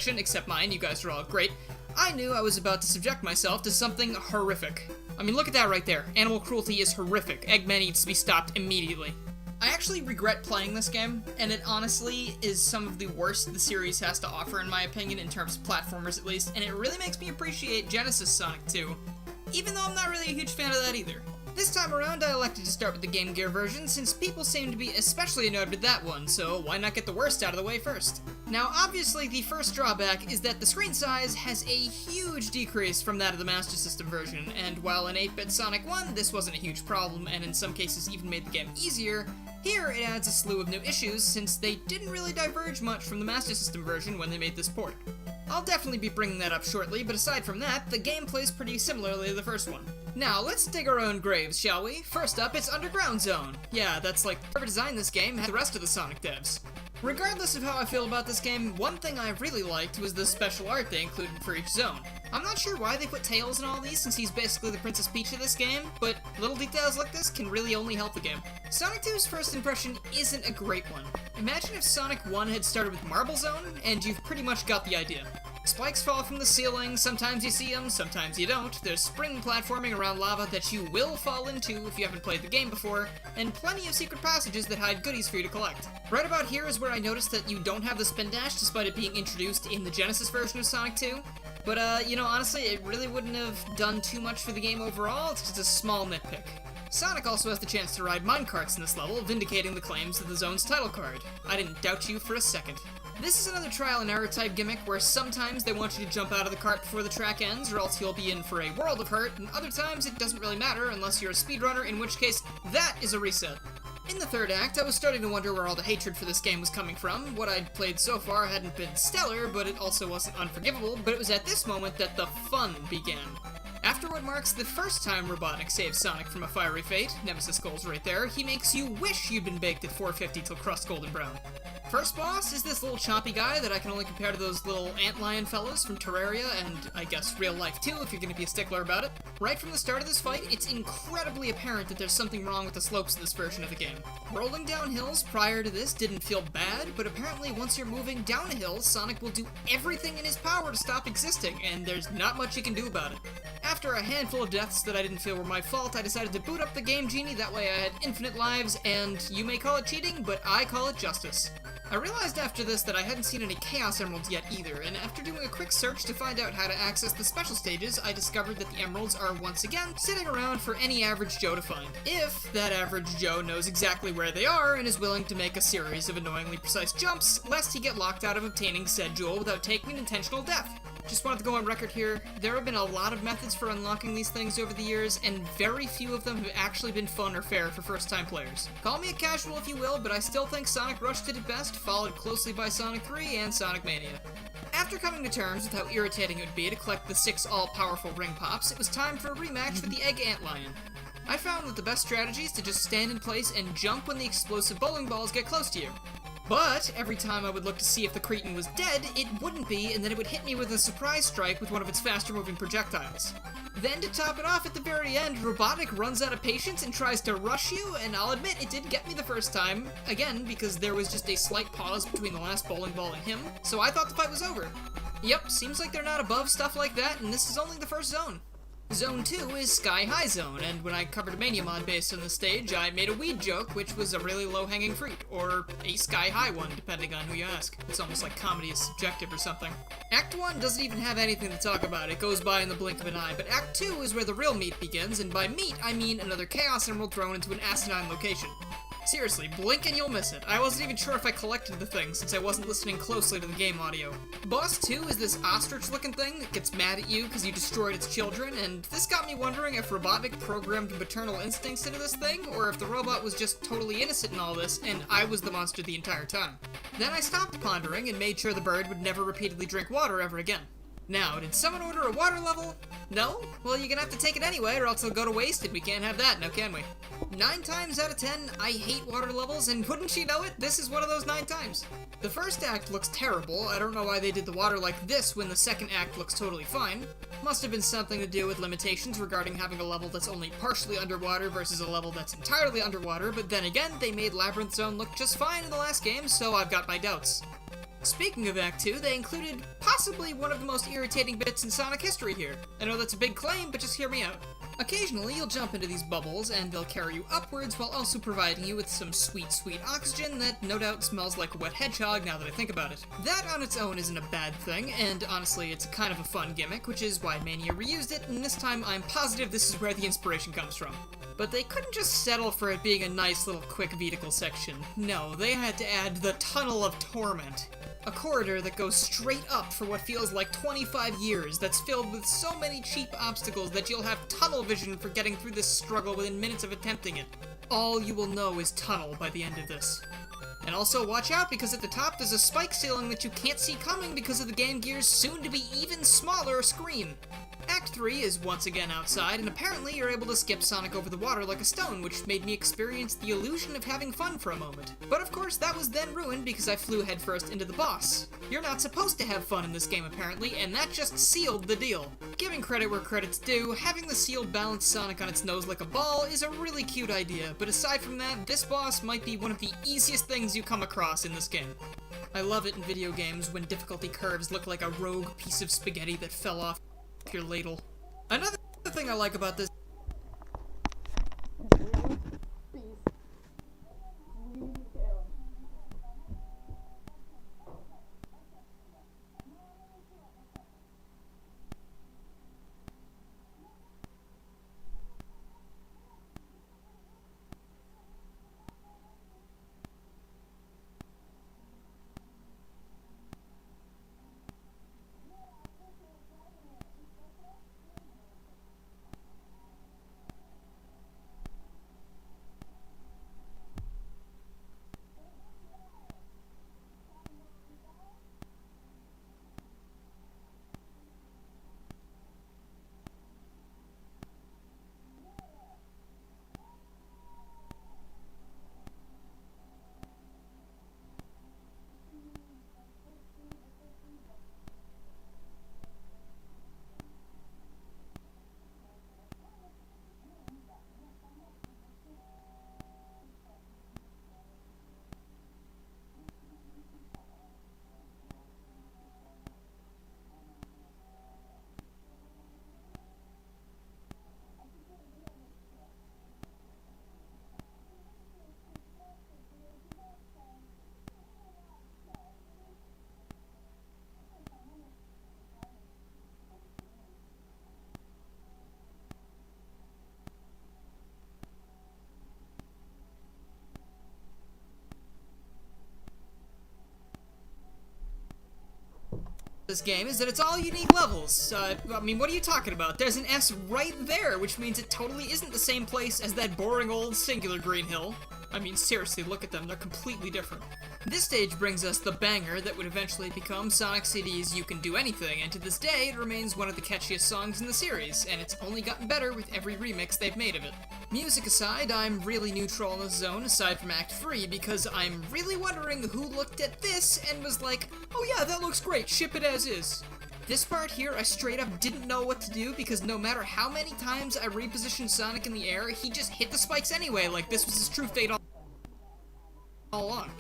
section, except mine, you guys are all great, I knew I was about to subject myself to something horrific. I mean, look at that right there. Animal cruelty is horrific. Eggman needs to be stopped immediately. I actually regret playing this game, and it honestly is some of the worst the series has to offer, in my opinion, in terms of platformers at least, and it really makes me appreciate Genesis Sonic 2, even though I'm not really a huge fan of that either. This time around, I elected to start with the Game Gear version, since people seem to be especially annoyed with that one, so why not get the worst out of the way first? Now, obviously, the first drawback is that the screen size has a huge decrease from that of the Master System version, and while in 8-bit Sonic 1, this wasn't a huge problem, and in some cases even made the game easier, here it adds a slew of new issues, since they didn't really diverge much from the Master System version when they made this port. I'll definitely be bringing that up shortly, but aside from that, the game plays pretty similarly to the first one. Now, let's dig our own graves, shall we? First up, it's Underground Zone. Yeah, that's like whoever designed this game had the rest of the Sonic devs. Regardless of how I feel about this game, one thing I really liked was the special art they included for each zone. I'm not sure why they put Tails in all these, since he's basically the Princess Peach of this game, but little details like this can really only help the game. Sonic 2's first impression isn't a great one. Imagine if Sonic 1 had started with Marble Zone, and you've pretty much got the idea. Spikes fall from the ceiling, sometimes you see them, sometimes you don't. There's spring platforming around lava that you will fall into if you haven't played the game before, and plenty of secret passages that hide goodies for you to collect. Right about here is where I noticed that you don't have the spin dash despite it being introduced in the Genesis version of Sonic 2. But, you know, honestly, it really wouldn't have done too much for the game overall, it's just a small nitpick. Sonic also has the chance to ride minecarts in this level, vindicating the claims of the zone's title card. I didn't doubt you for a second. This is another trial and error type gimmick where sometimes they want you to jump out of the cart before the track ends or else you'll be in for a world of hurt, and other times it doesn't really matter unless you're a speedrunner, in which case that is a reset. In the third act, I was starting to wonder where all the hatred for this game was coming from. What I'd played so far hadn't been stellar, but it also wasn't unforgivable, but it was at this moment that the fun began. After what marks the first time Robotnik saves Sonic from a fiery fate, Nemesis Goal's right there, he makes you wish you'd been baked at 450 till crust golden brown. First boss is this little chompy guy that I can only compare to those little antlion fellows from Terraria, and I guess real life too, if you're gonna be a stickler about it. Right from the start of this fight, it's incredibly apparent that there's something wrong with the slopes of this version of the game. Rolling down hills prior to this didn't feel bad, but apparently once you're moving down a hill, Sonic will do everything in his power to stop existing, and there's not much you can do about it. After a handful of deaths that I didn't feel were my fault, I decided to boot up the Game Genie, that way I had infinite lives, and you may call it cheating, but I call it justice. I realized after this that I hadn't seen any Chaos Emeralds yet either, and after doing a quick search to find out how to access the special stages, I discovered that the Emeralds are once again sitting around for any average Joe to find. If that average Joe knows exactly where they are and is willing to make a series of annoyingly precise jumps, lest he get locked out of obtaining said jewel without taking an intentional death. Just wanted to go on record here, there have been a lot of methods for unlocking these things over the years, and very few of them have actually been fun or fair for first-time players. Call me a casual if you will, but I still think Sonic Rush did it best, followed closely by Sonic 3 and Sonic Mania. After coming to terms with how irritating it would be to collect the 6 all-powerful ring pops, it was time for a rematch with the Egg Antlion. I found that the best strategy is to just stand in place and jump when the explosive bowling balls get close to you. But every time I would look to see if the cretin was dead, it wouldn't be, and then it would hit me with a surprise strike with one of its faster-moving projectiles. Then to top it off at the very end, Robotnik runs out of patience and tries to rush you, and I'll admit it did get me the first time, again, because there was just a slight pause between the last bowling ball and him, so I thought the fight was over. Yep, seems like they're not above stuff like that, and this is only the first zone. Zone 2 is Sky High Zone, and when I covered a Mania mod based on this stage, I made a weed joke, which was a really low-hanging fruit, or a sky-high one, depending on who you ask. It's almost like comedy is subjective or something. Act 1 doesn't even have anything to talk about, it goes by in the blink of an eye, but Act 2 is where the real meat begins, and by meat, I mean another Chaos Emerald thrown into an asinine location. Seriously, blink and you'll miss it. I wasn't even sure if I collected the thing, since I wasn't listening closely to the game audio. Boss 2 is this ostrich-looking thing that gets mad at you because you destroyed its children, and this got me wondering if Robotnik programmed maternal instincts into this thing, or if the robot was just totally innocent in all this, and I was the monster the entire time. Then I stopped pondering and made sure the bird would never repeatedly drink water ever again. Now, did someone order a water level? No? Well, you're gonna have to take it anyway, or else it'll go to waste, and we can't have that, now can we? 9 times out of 10, I hate water levels, and wouldn't you know it, this is one of those 9 times. The first act looks terrible. I don't know why they did the water like this when the second act looks totally fine. Must have been something to do with limitations regarding having a level that's only partially underwater versus a level that's entirely underwater, but then again, they made Labyrinth Zone look just fine in the last game, so I've got my doubts. Speaking of Act 2, they included possibly one of the most irritating bits in Sonic history here. I know that's a big claim, but just hear me out. Occasionally, you'll jump into these bubbles, and they'll carry you upwards while also providing you with some sweet, sweet oxygen that no doubt smells like a wet hedgehog now that I think about it. That on its own isn't a bad thing, and honestly, it's kind of a fun gimmick, which is why Mania reused it, and this time I'm positive this is where the inspiration comes from. But they couldn't just settle for it being a nice little quick vehicle section. No, they had to add the Tunnel of Torment. A corridor that goes straight up for what feels like 25 years, that's filled with so many cheap obstacles that you'll have tunnel vision for getting through this struggle within minutes of attempting it. All you will know is tunnel by the end of this. And also watch out, because at the top there's a spike ceiling that you can't see coming because of the Game Gear's soon-to-be even smaller screen. Act 3 is once again outside, and apparently you're able to skip Sonic over the water like a stone, which made me experience the illusion of having fun for a moment. But of course, that was then ruined because I flew headfirst into the boss. You're not supposed to have fun in this game apparently, and that just sealed the deal. Giving credit where credit's due, having the seal balance Sonic on its nose like a ball is a really cute idea, but aside from that, this boss might be one of the easiest things you come across in this game. I love it in video games when difficulty curves look like a rogue piece of spaghetti that fell off your ladle. Another thing I like about this game is that it's all unique levels. I mean, what are you talking about? There's an S right there, which means it totally isn't the same place as that boring old singular green hill. I mean, seriously, look at them, they're completely different. This stage brings us the banger that would eventually become Sonic CD's You Can Do Anything, and to this day, it remains one of the catchiest songs in the series, and it's only gotten better with every remix they've made of it. Music aside, I'm really neutral in this zone, aside from Act 3, because I'm really wondering who looked at this and was like, oh yeah, that looks great, ship it as is. This part here, I straight up didn't know what to do, because no matter how many times I repositioned Sonic in the air, he just hit the spikes anyway, like this was his true fate all along.